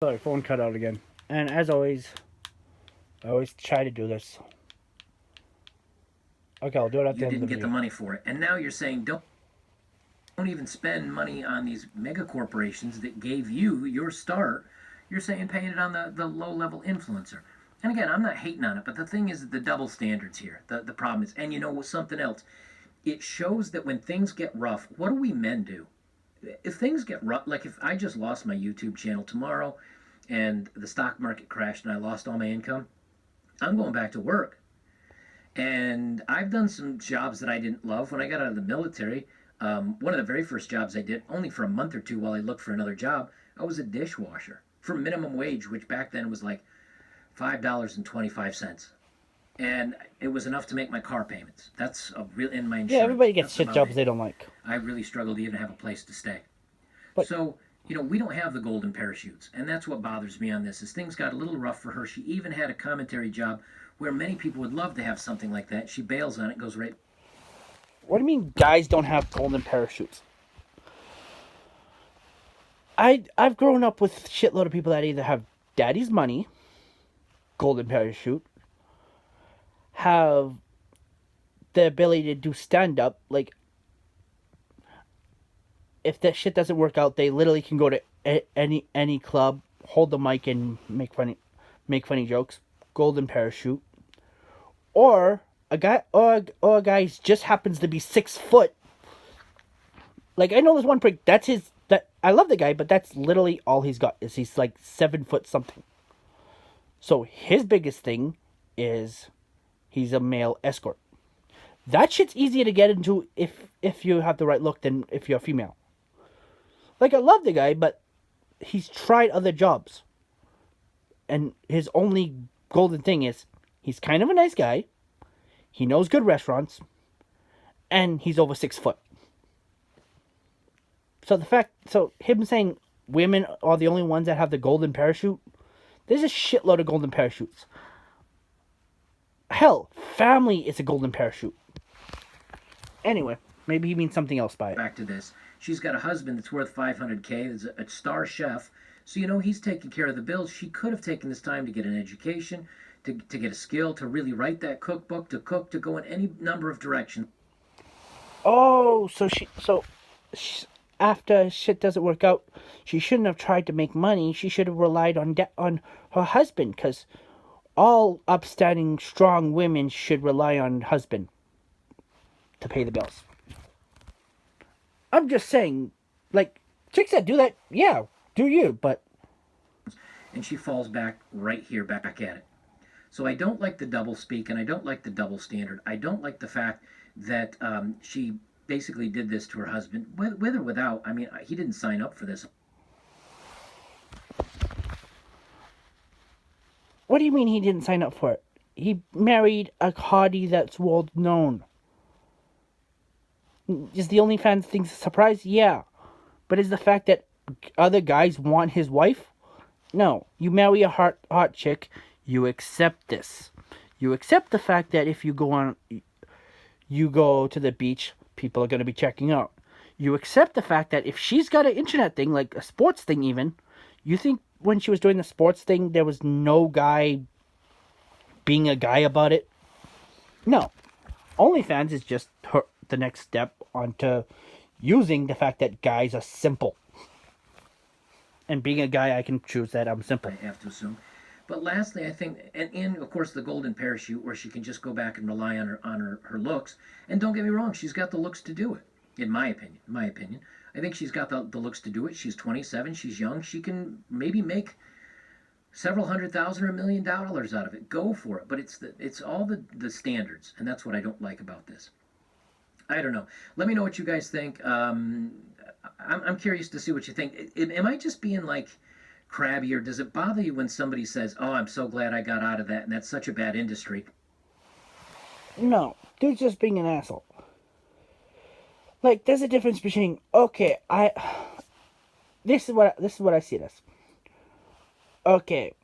Sorry, phone cut out again. And as always, I always try to do this. Okay, I'll do it at the You end of the didn't get the video. money for it. And now you're saying don't even spend money on these mega corporations that gave you your start. You're saying paying it on the low level influencer. And again, I'm not hating on it, but the thing is the double standards here. The problem is, and you know something else, it shows that when things get rough, what do we men do? If things get rough, like if I just lost my YouTube channel tomorrow and the stock market crashed and I lost all my income, I'm going back to work. And I've done some jobs that I didn't love when I got out of the military. One of the very first jobs I did, only for a month or two while I looked for another job, I was a dishwasher for minimum wage, which back then was like $5.25, and it was enough to make my car payments. That's a real in my Yeah, insurance. everybody gets That's shit about jobs it. they don't like. I really struggled to even have a place to stay. But So we don't have the golden parachutes, and that's what bothers me on this. Is things got a little rough for her. She even had a commentary job where many people would love to have something like that. She bails on it, goes right. what do you mean guys don't have golden parachutes? I've grown up with a shitload of people that either have daddy's money, golden parachute, have the ability to do stand up. Like if that shit doesn't work out, they literally can go to any club, hold the mic, and make funny jokes. Golden parachute, or a guy just happens to be 6 foot. Like I know this one prick. That's his. That I love the guy, but that's literally all he's got. Is he's like 7 foot something. So his biggest thing is he's a male escort. That shit's easier to get into if you have the right look than if you're a female. Like I love the guy, but he's tried other jobs, and his only golden thing is he's kind of a nice guy. He knows good restaurants, and he's over 6 foot. So him saying women are the only ones that have the golden parachute, there's a shitload of golden parachutes. Hell, family is a golden parachute. Anyway, maybe he means something else by it. Back to this. She's got a husband that's worth 500K. Is a star chef. So he's taking care of the bills. She could have taken this time to get an education, to get a skill, to really write that cookbook, to cook, to go in any number of directions. Oh, after shit doesn't work out, she shouldn't have tried to make money. She should have relied on her husband, because all upstanding, strong women should rely on husband to pay the bills. I'm just saying, like chicks that do that, yeah, do you? But And she falls back right here, back at it. So I don't like the double speak, and I don't like the double standard. I don't like the fact that she basically did this to her husband, with or without. I mean, he didn't sign up for this. what do you mean he didn't sign up for it? He married a hottie that's world known. Is the OnlyFans thing a surprise? Yeah. But is the fact that other guys want his wife? No. You marry a hot chick, you accept this. You accept the fact that if you go to the beach, people are going to be checking out. You accept the fact that if she's got an internet thing, like a sports thing even, you think when she was doing the sports thing, there was no guy being a guy about it? No. OnlyFans is just the next step onto using the fact that guys are simple. And being a guy, I can choose that I'm simple. I have to assume. But lastly, I think, and in of course the golden parachute, where she can just go back and rely on her looks. And don't get me wrong, she's got the looks to do it. In my opinion, I think she's got the looks to do it. She's 27. She's young. She can maybe make several hundred thousand or $1 million out of it. Go for it. But it's all the standards, and that's what I don't like about this. I don't know. Let me know what you guys think. I'm curious to see what you think. Am I just being like crabby, or does it bother you when somebody says, "Oh, I'm so glad I got out of that," and that's such a bad industry? No, dude's just being an asshole. Like, there's a difference between okay, this is what I see it as. Okay,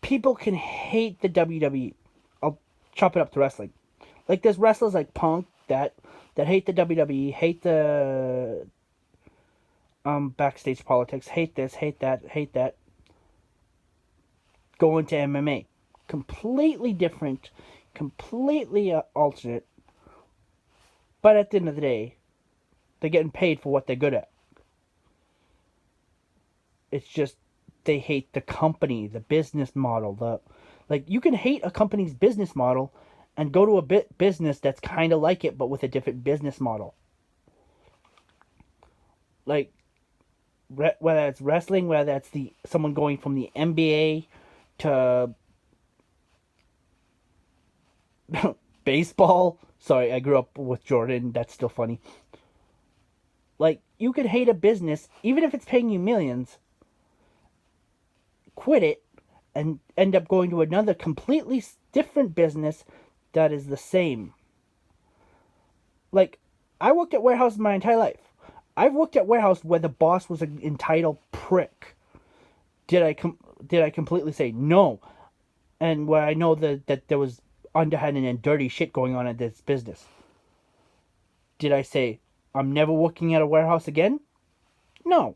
people can hate the WWE. I'll chop it up to wrestling. Like there's wrestlers like Punk that hate the WWE, hate the backstage politics. Hate this, hate that, hate that. Go into MMA. Completely different, completely alternate. But at the end of the day, they're getting paid for what they're good at. It's just they hate the company, the business model. Like you can hate a company's business model and go to a business that's kind of like it but with a different business model. Like whether it's wrestling, whether that's someone going from the NBA to baseball. Sorry, I grew up with Jordan. That's still funny. Like you could hate a business even if it's paying you millions, quit it, and end up going to another completely different business that is the same. Like, I worked at warehouses my entire life. I've worked at warehouse where the boss was an entitled prick. Did I completely say no? And where I know that there was underhanded and dirty shit going on at this business. Did I say I'm never working at a warehouse again? No.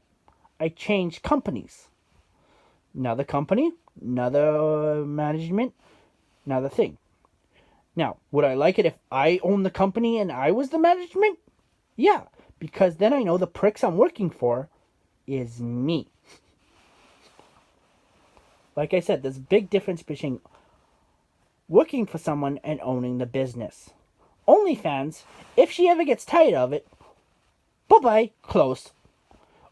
I changed companies. Another company, another management, another thing. Now, would I like it if I owned the company and I was the management? Yeah, because then I know the pricks I'm working for is me. Like I said, there's a big difference between working for someone and owning the business. OnlyFans, if she ever gets tired of it, bye-bye, close.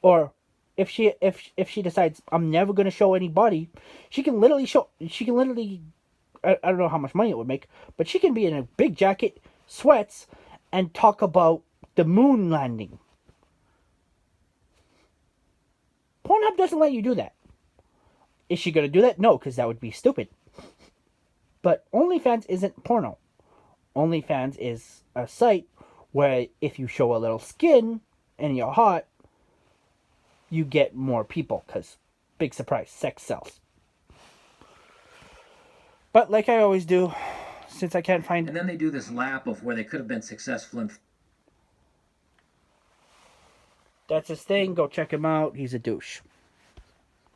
Or if she decides I'm never going to show any body, she can literally I don't know how much money it would make, but she can be in a big jacket, sweats, and talk about the moon landing. Pornhub doesn't let you do that. Is she going to do that? No, because that would be stupid. But OnlyFans isn't porno. OnlyFans is a site where if you show a little skin and you're hot, you get more people, because, big surprise, sex sells. But like I always do, since I can't find... And then they do this lap of where they could have been successful in... That's his thing. Go check him out. He's a douche.